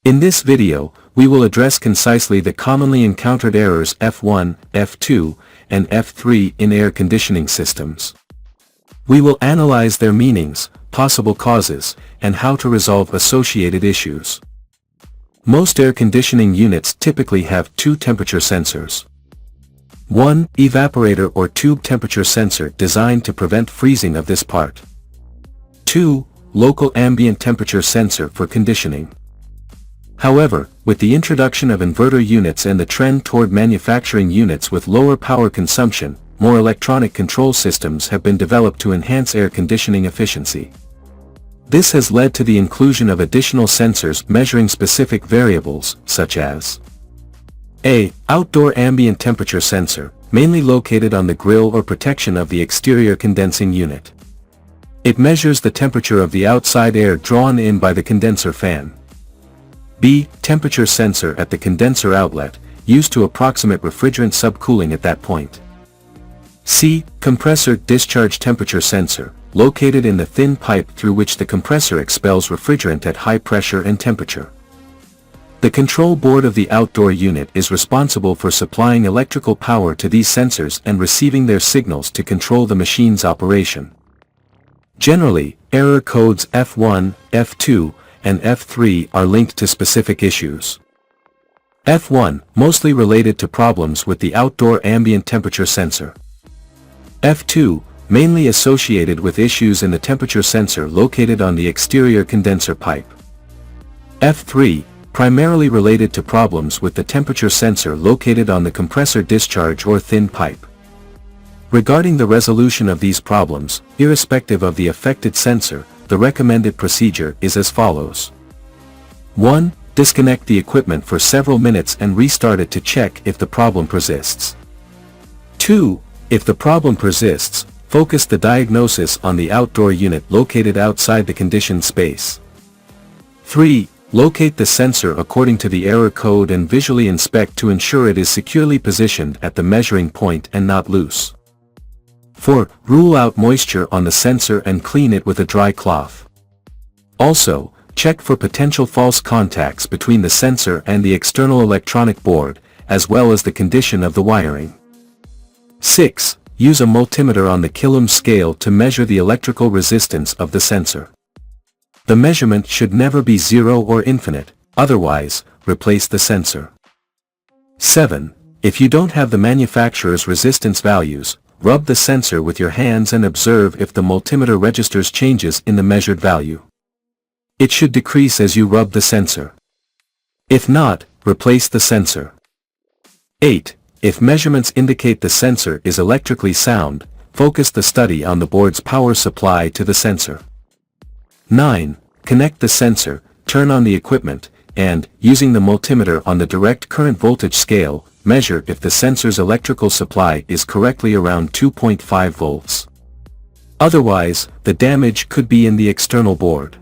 In this video, we will address concisely the commonly encountered errors F1, F2, and F3 in air conditioning systems. We will analyze their meanings, possible causes, and how to resolve associated issues. Most air conditioning units typically have two temperature sensors. 1. Evaporator or tube temperature sensor designed to prevent freezing of this part. 2. Local ambient temperature sensor for conditioning. However, with the introduction of inverter units and the trend toward manufacturing units with lower power consumption, more electronic control systems have been developed to enhance air conditioning efficiency. This has led to the inclusion of additional sensors measuring specific variables, such as A. Outdoor ambient temperature sensor, mainly located on the grill or protection of the exterior condensing unit. It measures the temperature of the outside air drawn in by the condenser fan. B. Temperature sensor at the condenser outlet, used to approximate refrigerant subcooling at that point. C. Compressor discharge temperature sensor, located in the thin pipe through which the compressor expels refrigerant at high pressure and temperature. The control board of the outdoor unit is responsible for supplying electrical power to these sensors and receiving their signals to control the machine's operation. Generally, error codes F1, F2, and F3 are linked to specific issues. F1, mostly related to problems with the outdoor ambient temperature sensor. F2, mainly associated with issues in the temperature sensor located on the exterior condenser pipe. F3, primarily related to problems with the temperature sensor located on the compressor discharge or thin pipe. Regarding the resolution of these problems, irrespective of the affected sensor, the recommended procedure is as follows. 1. Disconnect the equipment for several minutes and restart it to check if the problem persists. 2. If the problem persists, focus the diagnosis on the outdoor unit located outside the conditioned space. 3. Locate the sensor according to the error code and visually inspect to ensure it is securely positioned at the measuring point and not loose. 4. Rule out moisture on the sensor and clean it with a dry cloth. Also, check for potential false contacts between the sensor and the external electronic board, as well as the condition of the wiring. 6. Use a multimeter on the Killam scale to measure the electrical resistance of the sensor. The measurement should never be 0 or infinite, otherwise, replace the sensor. 7. If you don't have the manufacturer's resistance values, rub the sensor with your hands and observe if the multimeter registers changes in the measured value. It should decrease as you rub the sensor. If not, replace the sensor. 8. If measurements indicate the sensor is electrically sound, focus the study on the board's power supply to the sensor. 9. Connect the sensor, turn on the equipment, and, using the multimeter on the direct current voltage scale, measure if the sensor's electrical supply is correctly around 2.5 volts. Otherwise, the damage could be in the external board.